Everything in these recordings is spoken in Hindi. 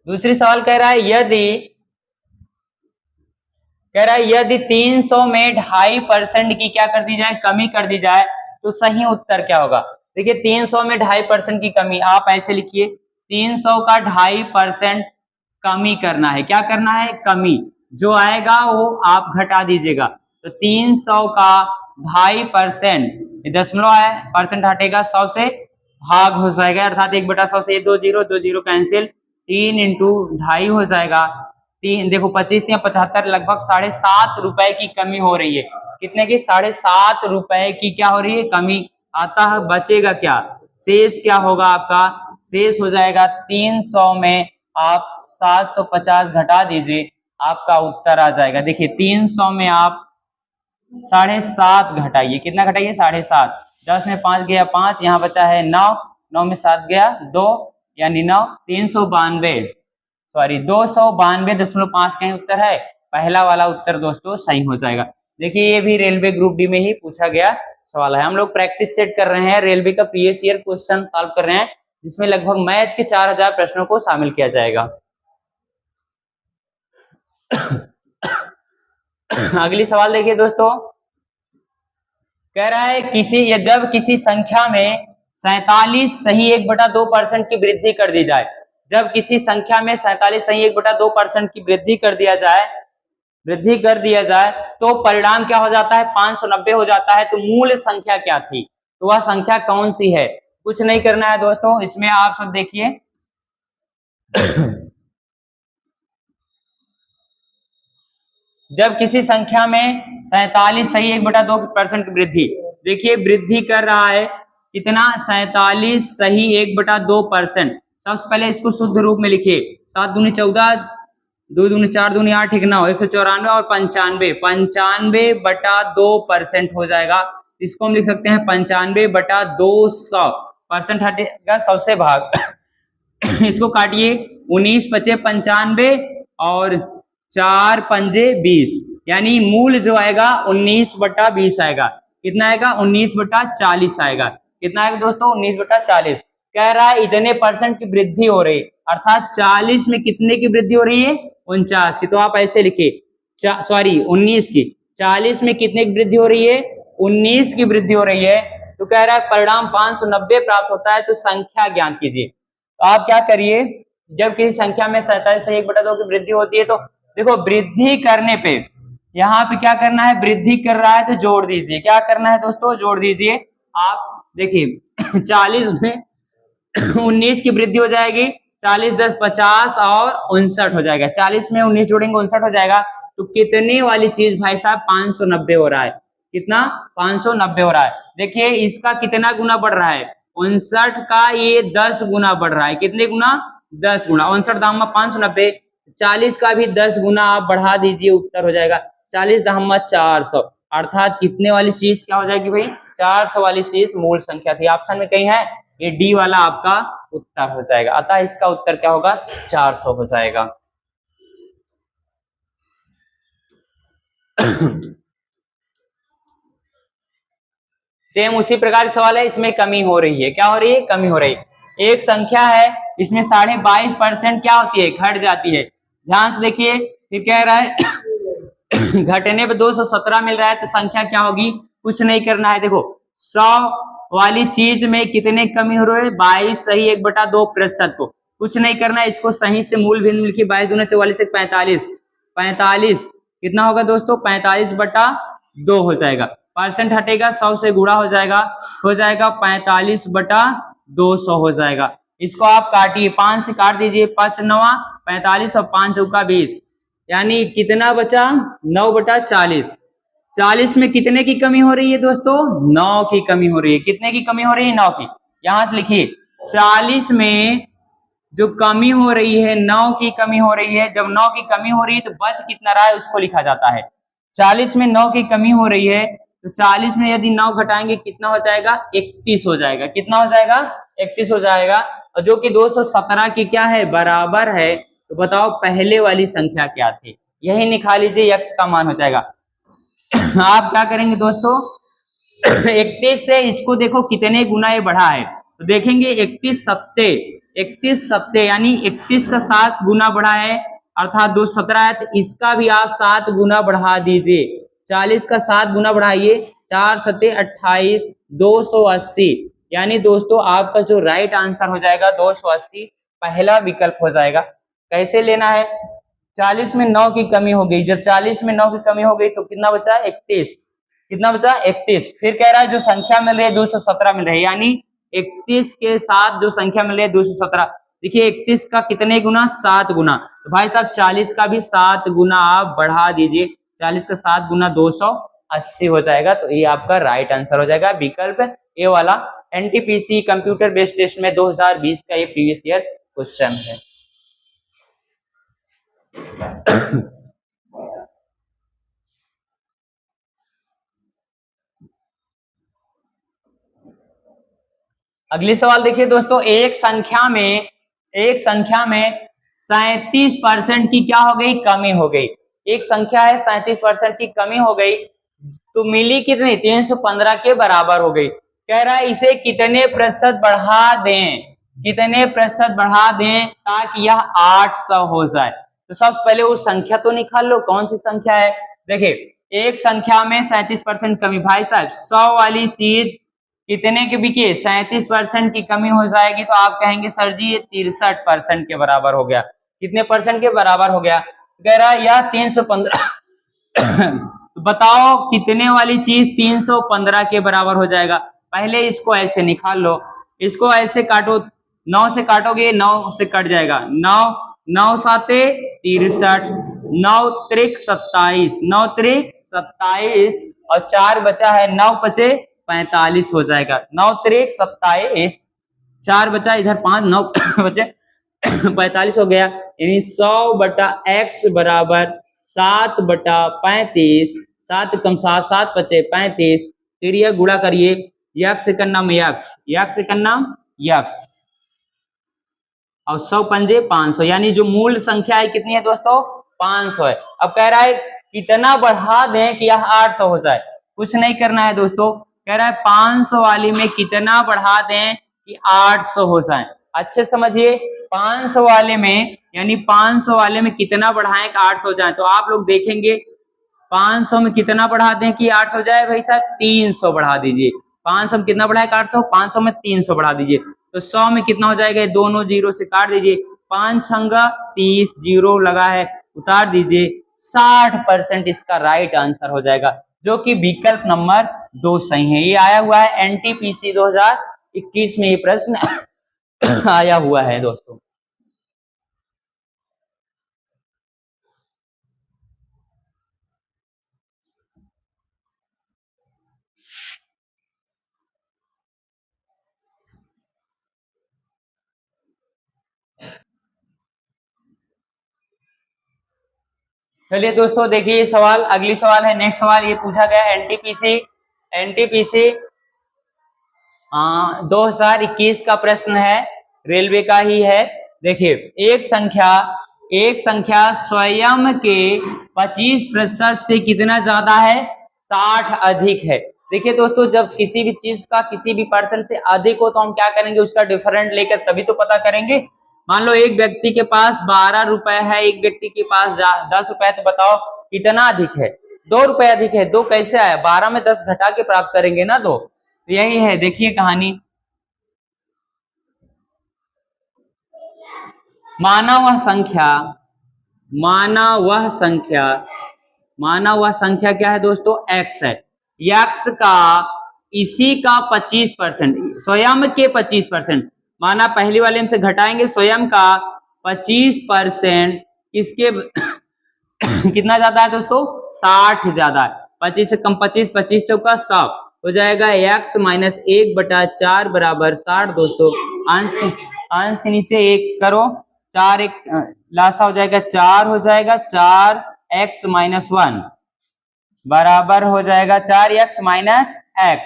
दूसरी सवाल कह रहा है यदि 300 में 2.5% की क्या कर दी जाए, कमी कर दी जाए, तो सही उत्तर क्या होगा। देखिए 300 में 2.5% की कमी, आप ऐसे लिखिए 300 का 2.5% कमी करना है। क्या करना है, कमी, जो आएगा वो आप घटा दीजिएगा। तो 300 का 2.5%, दशमलव है, परसेंट हटेगा, 100 से भाग हो जाएगा, अर्थात 1/100 से 2 जीरो कैंसिल, 3 इंटू 2.5 हो जाएगा। तीन देखो 25 या 75, लगभग 7.5 रुपए की कमी हो रही है। कितने की, 7.5 रुपए की क्या हो रही है, कमी। आता है, बचेगा क्या, शेष क्या होगा आपका, शेष हो जाएगा 300 में आप 750 घटा दीजिए, आपका उत्तर आ जाएगा। देखिए 300 में आप 7.5 घटाइए, कितना घटाइए, 7.5, 10 में 5 गया 5, यहाँ बचा है 9, 9 में 7 गया 2, यानी 9, 292.5 का उत्तर है। पहला वाला उत्तर दोस्तों सही हो जाएगा। देखिए ये भी रेलवे ग्रुप डी में ही पूछा गया सवाल है। हम लोग प्रैक्टिस सेट कर रहे हैं, रेलवे का प्रीवियस ईयर क्वेश्चन सॉल्व कर रहे हैं, जिसमें लगभग मैथ के 4000 प्रश्नों को शामिल किया जाएगा। अगली सवाल देखिए दोस्तों, कह रहा है जब किसी संख्या में 47 सही 1/2% की वृद्धि कर दी जाए, जब किसी संख्या में 47 सही 1/2% की वृद्धि कर दिया जाए तो परिणाम क्या हो जाता है, 590 हो जाता है। तो मूल संख्या क्या थी, तो वह संख्या कौन सी है। कुछ नहीं करना है दोस्तों, इसमें आप सब देखिए जब किसी संख्या में 47 सही 1/2% की वृद्धि, देखिए वृद्धि कर रहा है कितना, 47 सही 1/2%। सबसे पहले इसको शुद्ध रूप में लिखिए, 7 दूनी 14, 2 दूनी 4, दूनी 8, 9, 194 और 95/2% हो जाएगा। इसको हम लिख सकते हैं 95/200, परसेंट हटेगा 100 से भाग इसको काटिए, 19 बचे 95 और 4 पंजे 20, यानी मूल जो आएगा 19/20 आएगा। कितना आएगा, 19/40 आएगा। कितना आएगा दोस्तों, 19/40। कह रहा है इतने परसेंट की वृद्धि हो रही, अर्थात 40 में कितने की वृद्धि हो रही है, 49 की। तो आप ऐसे लिखिए, 19 की, 40 में कितने की वृद्धि हो रही है, 19 की वृद्धि हो रही है। तो कह रहा है परिणाम 590 प्राप्त होता है। तो संख्या ज्ञात कीजिए। तो आप क्या करिए, जब किसी संख्या में 47 से 1/2 की वृद्धि होती है, तो देखो वृद्धि करने पे यहाँ पे क्या करना है, वृद्धि कर रहा है तो जोड़ दीजिए। क्या करना है दोस्तों, जोड़ दीजिए। आप देखिए 40 में 19 की वृद्धि हो जाएगी, 40 10 50 और 59 हो जाएगा। 40 में 19 जोड़ेंगे 59 हो जाएगा। तो कितने वाली चीज भाई साहब, 590 हो रहा है। कितना, 590 हो रहा है। देखिए इसका कितना गुना बढ़ रहा है, 59 का ये 10 गुना बढ़ रहा है। कितने गुना, 10 गुना। 59 दाम में 590, 40 का भी 10 गुना आप बढ़ा दीजिए, उत्तर हो जाएगा 40 दाम में 400। अर्थात कितने वाली चीज क्या हो जाएगी भाई, 400 वाली चीज मूल संख्या थी। ऑप्शन में कहीं है, ये डी वाला आपका उत्तर हो जाएगा। अतः इसका उत्तर क्या होगा, 400 हो जाएगा। सेम उसी प्रकार सवाल है, इसमें कमी हो रही है। क्या हो रही है, कमी हो रही है। एक संख्या है, इसमें 22.5% क्या होती है, घट जाती है। ध्यान से देखिए, फिर कह रहा है घटने पे 217 मिल रहा है, तो संख्या क्या होगी, कुछ नहीं करना है। देखो 100 वाली चीज में कितने कमी हो रही है, 22 सही 1/2% को कुछ नहीं करना है। इसको सही से मूल भिन्न लिखिए, 22 दूना 44 45, 45 कितना होगा दोस्तों, 45/2 हो जाएगा। परसेंट हटेगा, 100 से गुणा हो जाएगा 45/200 हो जाएगा। इसको आप काटिए, 5 से काट दीजिए, 5 9 45 और 5 चौका 20, यानी कितना बचा, 9/40। 40 में कितने की कमी हो रही है दोस्तों, 9 की कमी हो रही है। कितने की कमी हो रही है, 9 की। यहां से लिखिए 40 में जो कमी हो रही है, 9 की कमी हो रही है। जब 9 की कमी हो रही है तो बच कितना रहा है, उसको लिखा जाता है। 40 में 9 की कमी हो रही है, तो 40 में यदि 9 घटाएंगे कितना हो जाएगा, 31 हो जाएगा। कितना हो जाएगा, 31 हो जाएगा। और जो कि 217 की क्या है, बराबर है। तो बताओ पहले वाली संख्या क्या थी, यही निकाल लीजिए, x का मान हो जाएगा। आप क्या करेंगे दोस्तों, 31 से इसको देखो कितने गुना ये बढ़ा है, तो देखेंगे 31 सप्ते यानी 31 का 7 गुना बढ़ा है अर्थात 217 है, तो इसका भी आप 7 गुना बढ़ा दीजिए। 40 का 7 गुना बढ़ाइए, 4 सत्ते 28, 280। यानी दोस्तों आपका जो राइट आंसर हो जाएगा 280, पहला विकल्प हो जाएगा। कैसे लेना है? 40 में 9 की कमी हो गई, जब 40 में 9 की कमी हो गई तो कितना बचा? 31। कितना बचा? 31। फिर कह रहा है जो संख्या मिल रही है 217 मिल रही है, यानी 31 के साथ जो संख्या मिल रही है 217। देखिए 31 का कितने गुना? 7 गुना। तो भाई साहब 40 का भी 7 गुना आप बढ़ा दीजिए, 40 का 7 गुना 280 हो जाएगा। तो ये आपका राइट आंसर हो जाएगा, विकल्प ए वाला। एनटीपीसी कंप्यूटर बेस्ड टेस्ट में 2020 का ये प्रीवियस ईयर क्वेश्चन है। अगली सवाल देखिए दोस्तों, एक संख्या में 37% की क्या हो गई? कमी हो गई। एक संख्या है 37% की कमी हो गई, तो मिली कितनी? 315 के बराबर हो गई। कह रहा है इसे कितने प्रतिशत बढ़ा दें, कितने प्रतिशत बढ़ा दें ताकि यह 800 हो जाए। तो सबसे पहले वो संख्या तो निकाल लो, कौन सी संख्या है। देखिए एक संख्या में 37% कमी, भाई साहब 100 वाली चीज कितने के बिके? 37% की कमी हो जाएगी, तो आप कहेंगे सर जी ये 63% के बराबर हो गया। कितने परसेंट के बराबर हो गया? कह रहा है यह 315 तो बताओ कितने वाली चीज 315 के बराबर हो जाएगा। पहले इसको ऐसे निकाल लो, इसको ऐसे काटो, 9 से काटोगे 9 से कट जाएगा, 9 साते 63, 9 त्रिक 27, 9 त्रिक 27 और 4 बचा है, 9 पचे 45 हो जाएगा। 9 त्रिक 27, 4 बचा इधर 5, 9 बचे 45 हो गया। यानी 100/x बराबर 7/35, 7 कम 7, 7 बचे 35। फिर यह गुणा करिए, यक्स से करना यक्स, यक्स से करना यक्स, और 100 पंजे 500, यानी जो मूल संख्या है कितनी है दोस्तों? 500 है। अब कह रहा है कितना बढ़ा दें कि यह 800 हो जाए। कुछ नहीं करना है दोस्तों, कह रहा है 500 वाली में कितना बढ़ा दें कि 800 हो जाए। अच्छे समझिए, 500 वाले में यानी 500 वाले में कितना बढ़ाएं कि 800 हो जाए। तो आप लोग देखेंगे 500 में कितना बढ़ा दें कि 800 हो जाए? भाई साहब 300 बढ़ा दीजिए। 500 में कितना बढ़ाए? 800, 500 में 300 बढ़ा दीजिए, तो 100 में कितना हो जाएगा? दोनों जीरो से काट दीजिए, 5 छंगा 30, जीरो लगा है उतार दीजिए। 60% इसका राइट आंसर हो जाएगा, जो कि विकल्प नंबर 2 सही है। ये आया हुआ है एनटीपीसी 2021 में ये प्रश्न आया हुआ है दोस्तों। चलिए दोस्तों देखिए सवाल, अगली सवाल है, नेक्स्ट सवाल ये पूछा गया एनटीपीसी 2021 का प्रश्न है, रेलवे का ही है। देखिए एक संख्या स्वयं के 25% से कितना ज्यादा है? 60 अधिक है। देखिए दोस्तों जब किसी भी चीज का किसी भी परसेंट से अधिक हो तो हम क्या करेंगे? उसका डिफरेंट लेकर तभी तो पता करेंगे। मान लो एक व्यक्ति के पास 12 रुपए है, एक व्यक्ति के पास 10 रुपए, तो बताओ कितना अधिक है? 2 रुपए अधिक है। 2 कैसे आया? 12 में 10 घटा के प्राप्त करेंगे ना 2। यही है, देखिए कहानी। माना वह संख्या क्या है दोस्तों? x है। x का इसी का 25%, स्वयं के 25%, माना पहली वाले में से घटाएंगे स्वयं का 25%, किसके कितना ज्यादा है दोस्तों? 60 ज्यादा है। 25 से कम 25, 25 चौका 100 हो जाएगा। x माइनस 1/4 बराबर 60 दोस्तों। अंश के नीचे 1 करो, 4 1 लासा हो जाएगा 4 हो जाएगा, 4x माइनस 1 बराबर हो जाएगा 4x माइनस x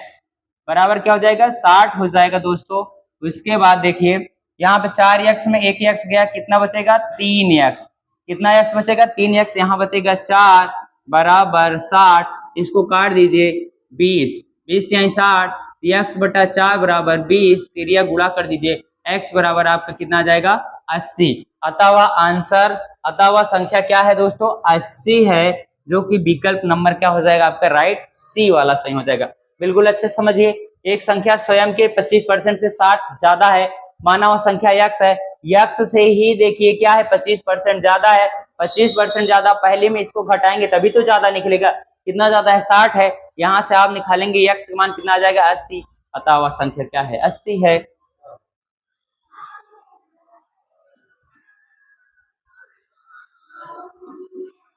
बराबर क्या हो जाएगा? 60 हो जाएगा दोस्तों। उसके बाद देखिए यहाँ पे 4x में 1x गया, कितना बचेगा? 3x। कितना x बचेगा? 3x। यहाँ बचेगा 4 बराबर 60, इसको काट दीजिए 20, 20 यहाँ 60, x बटा 4 बराबर 20, तिरिया गुणा कर दीजिए, x बराबर आपका कितना आ जाएगा 80। अतः वह संख्या क्या है दोस्तों 80 है, जो कि विकल्प नंबर क्या हो जाएगा आपका राइट सी वाला सही हो जाएगा। बिल्कुल अच्छे समझिए, एक संख्या स्वयं के 25% से 60 ज्यादा है, माना वह संख्या x है, x से ही देखिए क्या है 25% ज्यादा है, 25% ज्यादा पहले में इसको घटाएंगे तभी तो ज्यादा निकलेगा, कितना ज्यादा है 60 है, यहाँ से आप निकालेंगे x का मान कितना आ जाएगा 80, अतः वह संख्या क्या है 80 है।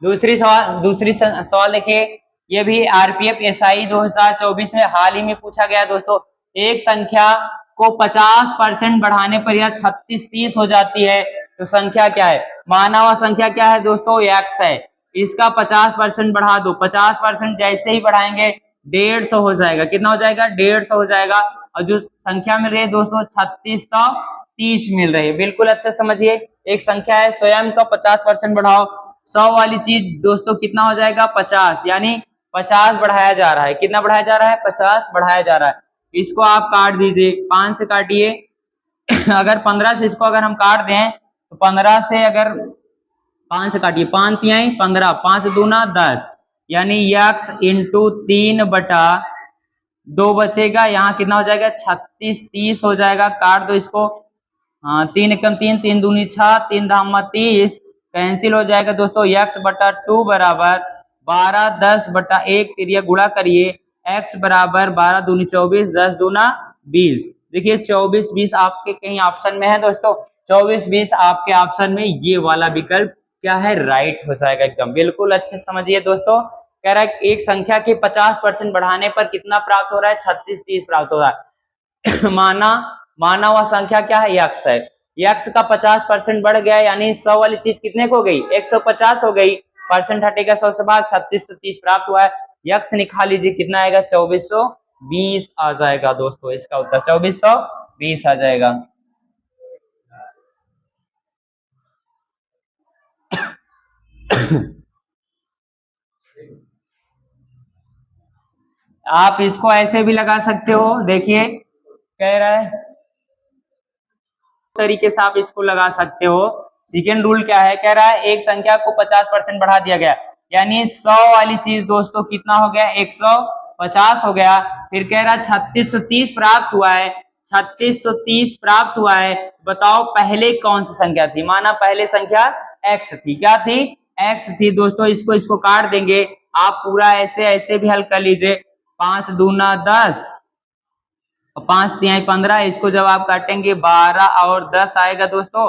दूसरी सवाल देखिए, ये भी आरपीएफ एसआई 2024 में हाल ही में पूछा गया दोस्तों। एक संख्या को 50% बढ़ाने पर यह 36-30 हो जाती है, तो संख्या क्या है, माना हुआ संख्या क्या है दोस्तों x है, इसका 50% बढ़ा दो, 50% जैसे ही बढ़ाएंगे 150 हो जाएगा, कितना हो जाएगा 150 हो जाएगा, और जो संख्या मिल रही है दोस्तों 3630 मिल रही है। बिल्कुल अच्छे समझिए, एक संख्या है स्वयं का 50% बढ़ाओ, 100 वाली चीज दोस्तों कितना हो जाएगा 50, यानी 50 बढ़ाया जा रहा है, कितना बढ़ाया जा रहा है 50 बढ़ाया जा रहा है। इसको आप काट दीजिए, 5 से काटिए अगर 15 से इसको अगर हम काट दें तो 15 से अगर 5 से काटिए, 5 तिहाई 15, 5 दूना 10, यानी x इंटू 3 बटा 2 बचेगा, यहाँ कितना हो जाएगा 3630 हो जाएगा, काट दो इसको, हाँ 3 एकम 3, 3 दूनी 6, 3 धामा 30, कैंसिल हो जाएगा दोस्तों, x बटा 2 बराबर 12, 10 बटा 1, तिरिया गुणा करिए, x बराबर 12 दूनी 24, 10 दूना 20। देखिए 24 20 आपके कहीं ऑप्शन में है दोस्तों, 24 20 आपके ऑप्शन में ये वाला विकल्प क्या है राइट हो जाएगा एकदम। बिल्कुल अच्छे समझिए दोस्तों, कह रहा है एक संख्या के 50% बढ़ाने पर कितना प्राप्त हो रहा है 3630 प्राप्त हो रहा है माना हुआ संख्या क्या है x है, x का 50% बढ़ गया, यानी 100 वाली चीज कितने को हो गई 150 हो गई, परसेंट हटेगा 100 से भाग, 3630 प्राप्त हुआ है, x निकाल लीजिए कितना आएगा 2420 आ जाएगा दोस्तों, इसका उत्तर 2420 आ जाएगा। आप इसको ऐसे भी लगा सकते हो, देखिए कह रहा है तरीके से आप इसको लगा सकते हो। सेकेंड रूल क्या है, कह रहा है एक संख्या को 50% बढ़ा दिया गया, यानी 100 वाली चीज दोस्तों कितना हो गया 150 हो गया, फिर कह रहा है 3630 प्राप्त हुआ है, 3630 प्राप्त हुआ है, बताओ पहले कौन सी संख्या थी, माना पहले संख्या x थी, क्या थी x थी दोस्तों, इसको काट देंगे, आप पूरा ऐसे ऐसे भी हल कर लीजिए, 5 दूना 10, 5 तिहाई 15, इसको जब आप काटेंगे 12 और 10 आएगा दोस्तों,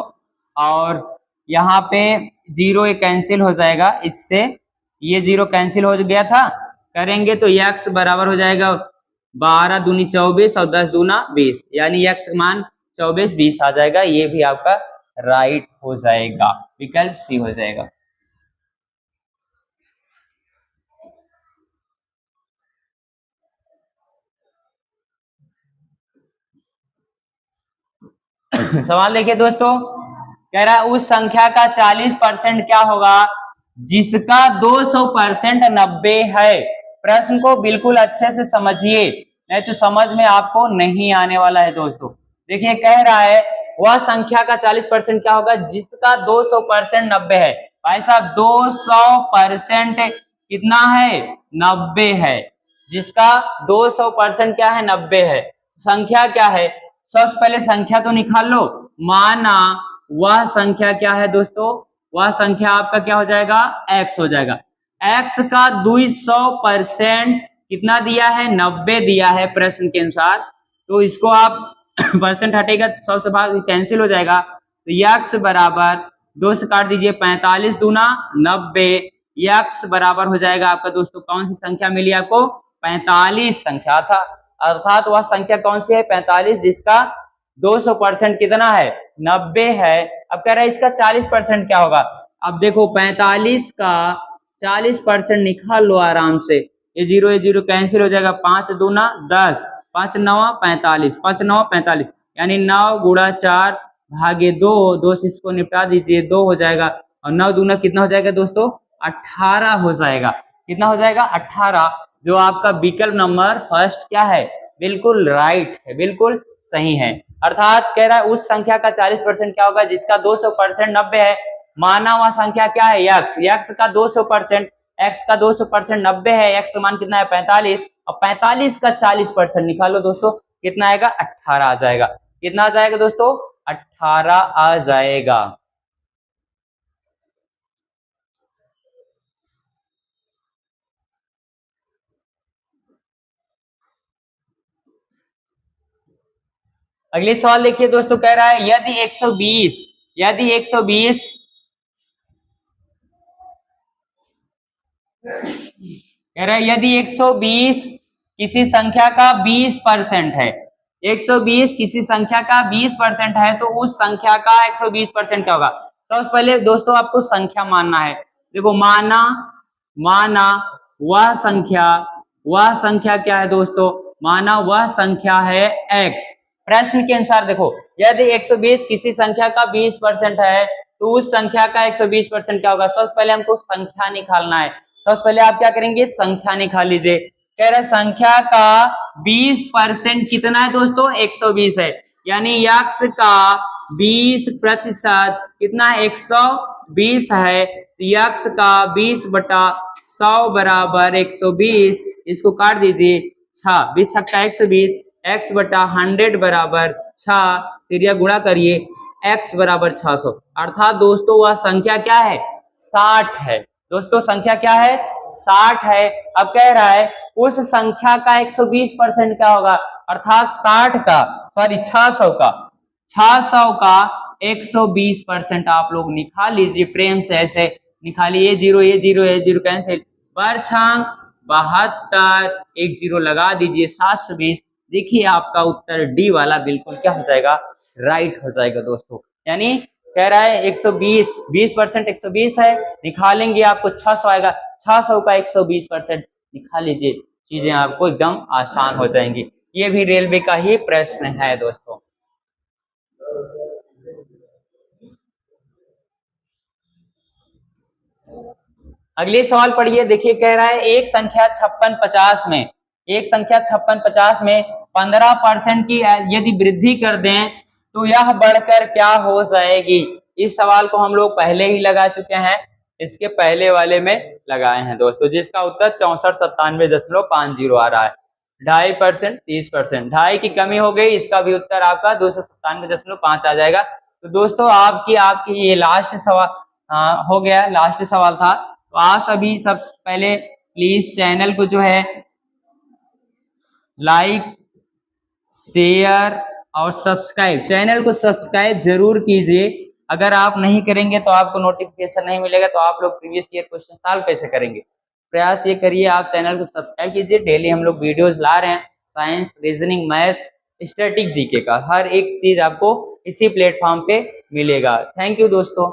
और यहाँ पे 0 कैंसिल हो जाएगा, इससे ये 0 कैंसिल हो गया था, करेंगे तो x बराबर हो जाएगा 12 दूनी 24 और 10 दूना 20, यानी x मान 2420 आ जाएगा, ये भी आपका राइट हो जाएगा, विकल्प सी हो जाएगा। सवाल देखिए दोस्तों, कह रहा है उस संख्या का 40% क्या होगा जिसका 200% 90 है। प्रश्न को बिल्कुल अच्छे से समझिए, नहीं तो समझ में आपको नहीं आने वाला है दोस्तों। देखिए कह रहा है वह संख्या का 40% क्या होगा जिसका 200% 90 है। भाई साहब 200% कितना है 90 है, जिसका 200% क्या है 90 है, संख्या क्या है, सबसे पहले संख्या तो निकाल लो, माना वह संख्या क्या है दोस्तों, वह संख्या आपका क्या हो जाएगा x हो जाएगा, x का 200% कितना दिया है 90 दिया है प्रश्न के अनुसार, तो इसको आप परसेंट हटेगा 100 से भाग कैंसिल हो जाएगा, तो x बराबर 2 से काट दीजिए 45 दूना 90, x बराबर हो जाएगा आपका दोस्तों कौन सी संख्या मिली आपको 45 संख्या था, अर्थात वह संख्या कौन सी है 45 जिसका 200% कितना है 90 है। अब कह रहा है इसका 40% क्या होगा, अब देखो 45 का 40% निकाल लो आराम से, ये 0 कैंसिल हो जाएगा, 5 दूना 10, 5 9 45, 5 9 45, यानी 9 गुणा 4 भागे 2, 2 से इसको निपटा दीजिए 2 हो जाएगा, और 9 दूना कितना हो जाएगा दोस्तों 18 हो जाएगा, कितना हो जाएगा 18, जो आपका विकल्प नंबर फर्स्ट क्या है बिल्कुल राइट है, बिल्कुल सही है। अर्थात कह रहा है उस संख्या का 40% क्या होगा जिसका 200% 90 है। माना वह संख्या क्या है यक्स, यक्स का 200%, एक्स का 200% 90 है, एक्स का मान कितना है 45, और 45 का 40% निकालो दोस्तों, कितना आएगा 18 आ जाएगा। कितना आ जाएगा दोस्तों 18 आ जाएगा। अगले सवाल देखिए दोस्तों, कह रहा है यदि 120 कह रहा है यदि 120 किसी संख्या का 20% है, 120 किसी संख्या का 20% है तो उस संख्या का 120% क्या होगा। सबसे पहले दोस्तों आपको संख्या मानना है। देखो माना माना वह संख्या क्या है दोस्तों, माना वह संख्या है x। प्रश्न के अनुसार देखो यदि 120 किसी संख्या का 20% है तो उस संख्या का 120% क्या होगा। सबसे पहले हमको संख्या निकालना है। सबसे पहले आप क्या करेंगे संख्या निकाल लीजिए। कह रहे संख्या का 20% कितना है दोस्तों 120 है, यानी यक्स का 20% कितना 120 है। यक्स का 20/100 बराबर 120, इसको काट दीजिए 6, 20 छक्का 120, x/100 बराबर 6, तिरिया गुणा करिए x बराबर 600। अर्थात दोस्तों वह संख्या क्या है 60 है। दोस्तों संख्या क्या है 60 है। अब कह रहा है उस संख्या का 120% क्या होगा, अर्थात 60 का 600 का 120% आप लोग निकाल लीजिए प्रेम से, ऐसे निकालिए। ये जीरो कैंसिल, बरछांग 72, एक जीरो लगा दीजिए 720। देखिए आपका उत्तर डी वाला बिल्कुल क्या हो जाएगा राइट हो जाएगा दोस्तों। यानी कह रहा है 120 20% 120 है, निकालेंगे आपको 600 आएगा, 600 का 120% निकाल लीजिए, चीजें आपको एकदम आसान हो जाएंगी। ये भी रेलवे का ही प्रश्न है दोस्तों। अगले सवाल पढ़िए, देखिए कह रहा है एक संख्या 5650 में 15% की यदि वृद्धि कर दें तो यह बढ़कर क्या हो जाएगी। इस सवाल को हम लोग पहले ही लगा चुके हैं, इसके पहले वाले में लगाए हैं दोस्तों, जिसका उत्तर 6497.50 आ रहा है। 2.5% 30%, 2.5 की कमी हो गई, इसका भी उत्तर आपका 297.5 आ जाएगा। तो दोस्तों आपकी ये लास्ट सवाल हो गया, लास्ट सवाल था। तो आप सभी सबसे पहले प्लीज चैनल को जो है लाइक शेयर और सब्सक्राइब, चैनल को सब्सक्राइब जरूर कीजिए। अगर आप नहीं करेंगे तो आपको नोटिफिकेशन नहीं मिलेगा, तो आप लोग प्रीवियस ईयर क्वेश्चन सॉल्व कैसे करेंगे। प्रयास ये करिए आप चैनल को सब्सक्राइब कीजिए। डेली हम लोग वीडियोस ला रहे हैं, science, reasoning, maths, static GK का हर एक चीज आपको इसी प्लेटफॉर्म पे मिलेगा। थैंक यू दोस्तों।